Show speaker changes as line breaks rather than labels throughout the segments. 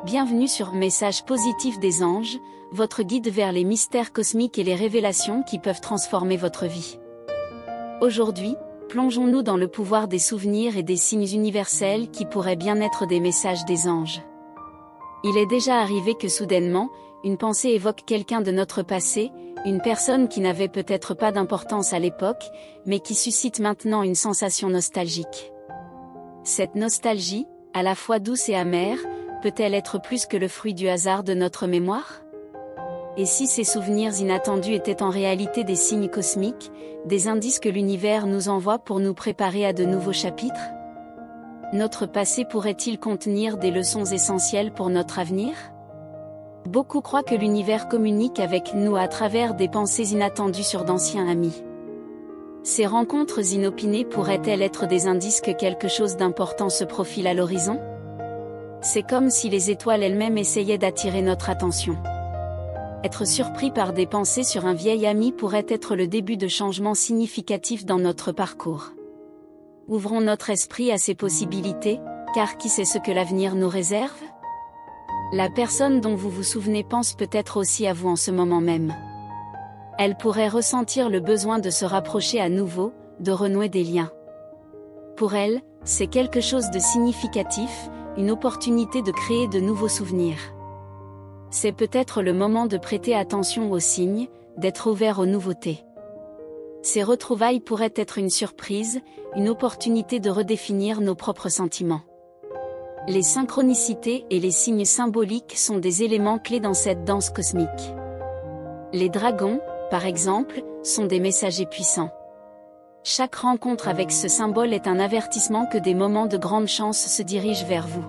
Bienvenue sur Message positif des anges, votre guide vers les mystères cosmiques et les révélations qui peuvent transformer votre vie. Aujourd'hui, plongeons-nous dans le pouvoir des souvenirs et des signes universels qui pourraient bien être des messages des anges. Il est déjà arrivé que soudainement, une pensée évoque quelqu'un de notre passé, une personne qui n'avait peut-être pas d'importance à l'époque, mais qui suscite maintenant une sensation nostalgique. Cette nostalgie, à la fois douce et amère, peut-elle être plus que le fruit du hasard de notre mémoire? Et si ces souvenirs inattendus étaient en réalité des signes cosmiques, des indices que l'univers nous envoie pour nous préparer à de nouveaux chapitres? Notre passé pourrait-il contenir des leçons essentielles pour notre avenir? Beaucoup croient que l'univers communique avec nous à travers des pensées inattendues sur d'anciens amis. Ces rencontres inopinées pourraient-elles être des indices que quelque chose d'important se profile à l'horizon? C'est comme si les étoiles elles-mêmes essayaient d'attirer notre attention. Être surpris par des pensées sur un vieil ami pourrait être le début de changements significatifs dans notre parcours. Ouvrons notre esprit à ces possibilités, car qui sait ce que l'avenir nous réserve? La personne dont vous vous souvenez pense peut-être aussi à vous en ce moment même. Elle pourrait ressentir le besoin de se rapprocher à nouveau, de renouer des liens. Pour elle, c'est quelque chose de significatif, une opportunité de créer de nouveaux souvenirs. C'est peut-être le moment de prêter attention aux signes, d'être ouvert aux nouveautés. Ces retrouvailles pourraient être une surprise, une opportunité de redéfinir nos propres sentiments. Les synchronicités et les signes symboliques sont des éléments clés dans cette danse cosmique. Les dragons, par exemple, sont des messagers puissants. Chaque rencontre avec ce symbole est un avertissement que des moments de grande chance se dirigent vers vous.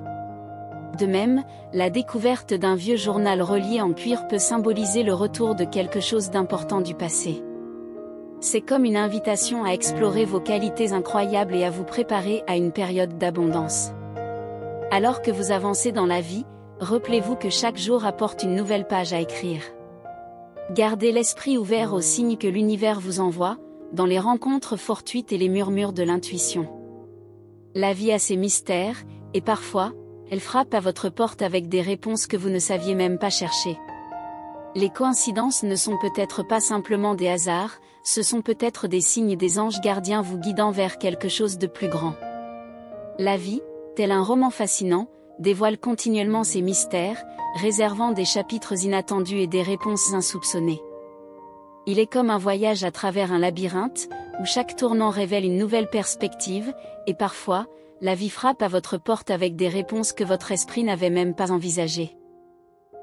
De même, la découverte d'un vieux journal relié en cuir peut symboliser le retour de quelque chose d'important du passé. C'est comme une invitation à explorer vos qualités incroyables et à vous préparer à une période d'abondance. Alors que vous avancez dans la vie, rappelez-vous que chaque jour apporte une nouvelle page à écrire. Gardez l'esprit ouvert aux signes que l'univers vous envoie, dans les rencontres fortuites et les murmures de l'intuition. La vie a ses mystères, et parfois, elle frappe à votre porte avec des réponses que vous ne saviez même pas chercher. Les coïncidences ne sont peut-être pas simplement des hasards, ce sont peut-être des signes des anges gardiens vous guidant vers quelque chose de plus grand. La vie, tel un roman fascinant, dévoile continuellement ses mystères, réservant des chapitres inattendus et des réponses insoupçonnées. Il est comme un voyage à travers un labyrinthe, où chaque tournant révèle une nouvelle perspective, et parfois, la vie frappe à votre porte avec des réponses que votre esprit n'avait même pas envisagées.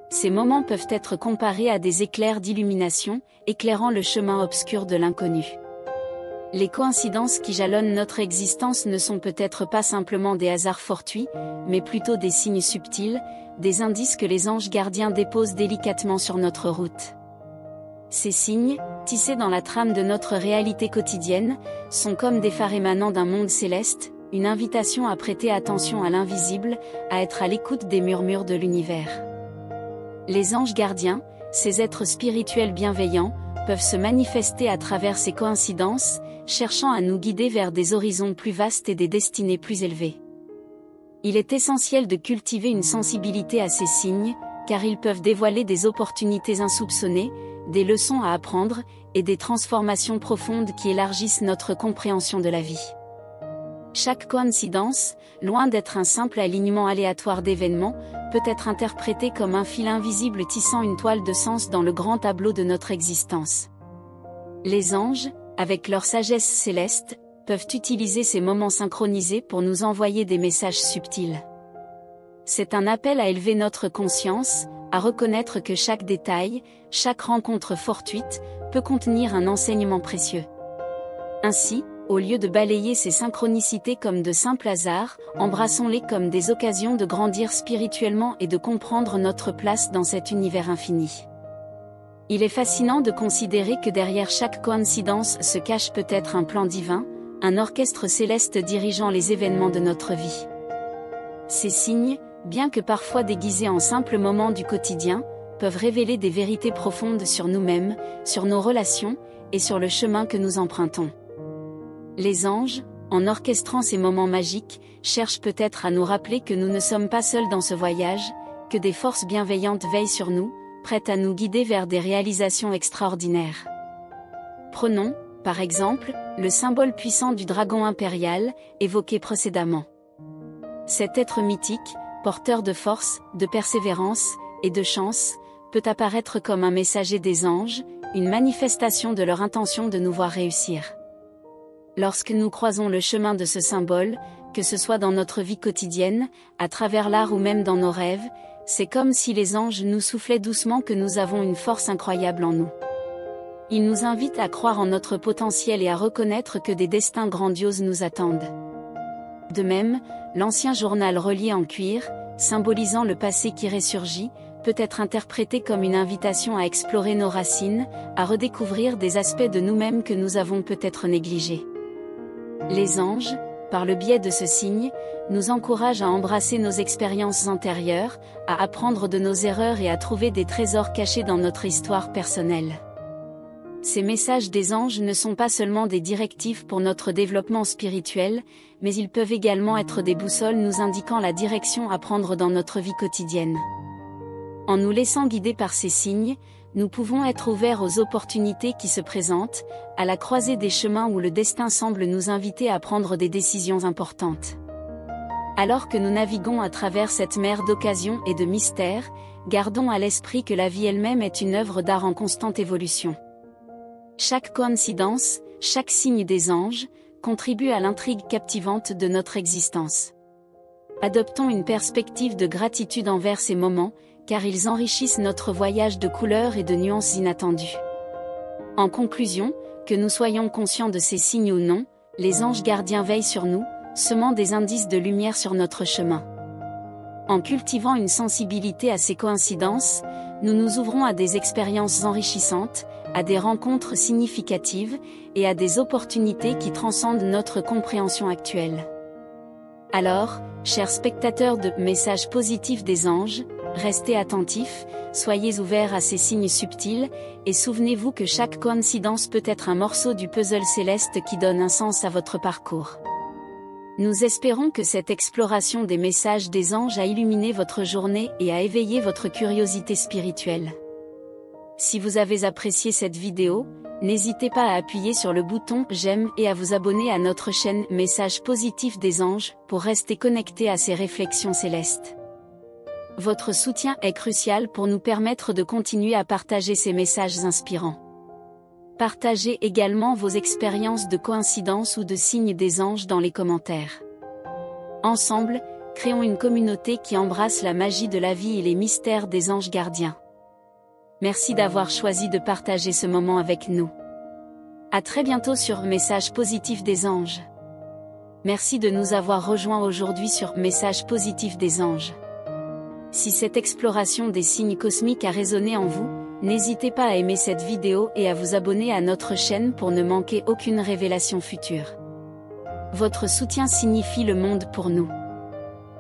Ces moments peuvent être comparés à des éclairs d'illumination, éclairant le chemin obscur de l'inconnu. Les coïncidences qui jalonnent notre existence ne sont peut-être pas simplement des hasards fortuits, mais plutôt des signes subtils, des indices que les anges gardiens déposent délicatement sur notre route. Ces signes, tissés dans la trame de notre réalité quotidienne, sont comme des phares émanant d'un monde céleste, une invitation à prêter attention à l'invisible, à être à l'écoute des murmures de l'univers. Les anges gardiens, ces êtres spirituels bienveillants, peuvent se manifester à travers ces coïncidences, cherchant à nous guider vers des horizons plus vastes et des destinées plus élevées. Il est essentiel de cultiver une sensibilité à ces signes, car ils peuvent dévoiler des opportunités insoupçonnées, des leçons à apprendre, et des transformations profondes qui élargissent notre compréhension de la vie. Chaque coïncidence, loin d'être un simple alignement aléatoire d'événements, peut être interprétée comme un fil invisible tissant une toile de sens dans le grand tableau de notre existence. Les anges, avec leur sagesse céleste, peuvent utiliser ces moments synchronisés pour nous envoyer des messages subtils. C'est un appel à élever notre conscience, à reconnaître que chaque détail, chaque rencontre fortuite, peut contenir un enseignement précieux. Ainsi, au lieu de balayer ces synchronicités comme de simples hasards, embrassons-les comme des occasions de grandir spirituellement et de comprendre notre place dans cet univers infini. Il est fascinant de considérer que derrière chaque coïncidence se cache peut-être un plan divin, un orchestre céleste dirigeant les événements de notre vie. Ces signes, bien que parfois déguisés en simples moments du quotidien, peuvent révéler des vérités profondes sur nous-mêmes, sur nos relations, et sur le chemin que nous empruntons. Les anges, en orchestrant ces moments magiques, cherchent peut-être à nous rappeler que nous ne sommes pas seuls dans ce voyage, que des forces bienveillantes veillent sur nous, prêtes à nous guider vers des réalisations extraordinaires. Prenons, par exemple, le symbole puissant du dragon impérial, évoqué précédemment. Cet être mythique, porteur de force, de persévérance, et de chance, peut apparaître comme un messager des anges, une manifestation de leur intention de nous voir réussir. Lorsque nous croisons le chemin de ce symbole, que ce soit dans notre vie quotidienne, à travers l'art ou même dans nos rêves, c'est comme si les anges nous soufflaient doucement que nous avons une force incroyable en nous. Ils nous invitent à croire en notre potentiel et à reconnaître que des destins grandioses nous attendent. De même, l'ancien journal relié en cuir, symbolisant le passé qui ressurgit, peut être interprété comme une invitation à explorer nos racines, à redécouvrir des aspects de nous-mêmes que nous avons peut-être négligés. Les anges, par le biais de ce signe, nous encouragent à embrasser nos expériences antérieures, à apprendre de nos erreurs et à trouver des trésors cachés dans notre histoire personnelle. Ces messages des anges ne sont pas seulement des directives pour notre développement spirituel, mais ils peuvent également être des boussoles nous indiquant la direction à prendre dans notre vie quotidienne. En nous laissant guider par ces signes, nous pouvons être ouverts aux opportunités qui se présentent, à la croisée des chemins où le destin semble nous inviter à prendre des décisions importantes. Alors que nous naviguons à travers cette mer d'occasions et de mystères, gardons à l'esprit que la vie elle-même est une œuvre d'art en constante évolution. Chaque coïncidence, chaque signe des anges, contribue à l'intrigue captivante de notre existence. Adoptons une perspective de gratitude envers ces moments, car ils enrichissent notre voyage de couleurs et de nuances inattendues. En conclusion, que nous soyons conscients de ces signes ou non, les anges gardiens veillent sur nous, semant des indices de lumière sur notre chemin. En cultivant une sensibilité à ces coïncidences, nous nous ouvrons à des expériences enrichissantes, à des rencontres significatives, et à des opportunités qui transcendent notre compréhension actuelle. Alors, chers spectateurs de Messages positifs des anges, restez attentifs, soyez ouverts à ces signes subtils, et souvenez-vous que chaque coïncidence peut être un morceau du puzzle céleste qui donne un sens à votre parcours. Nous espérons que cette exploration des messages des anges a illuminé votre journée et a éveillé votre curiosité spirituelle. Si vous avez apprécié cette vidéo, n'hésitez pas à appuyer sur le bouton j'aime et à vous abonner à notre chaîne Messages positifs des anges pour rester connecté à ces réflexions célestes. Votre soutien est crucial pour nous permettre de continuer à partager ces messages inspirants. Partagez également vos expériences de coïncidence ou de signes des anges dans les commentaires. Ensemble, créons une communauté qui embrasse la magie de la vie et les mystères des anges gardiens. Merci d'avoir choisi de partager ce moment avec nous. À très bientôt sur Messages positifs des anges. Merci de nous avoir rejoints aujourd'hui sur Messages positifs des anges. Si cette exploration des signes cosmiques a résonné en vous, n'hésitez pas à aimer cette vidéo et à vous abonner à notre chaîne pour ne manquer aucune révélation future. Votre soutien signifie le monde pour nous.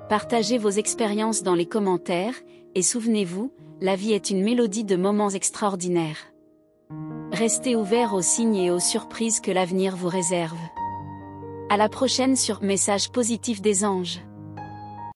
Partagez vos expériences dans les commentaires, et souvenez-vous, la vie est une mélodie de moments extraordinaires. Restez ouverts aux signes et aux surprises que l'avenir vous réserve. À la prochaine sur Messages positifs des anges.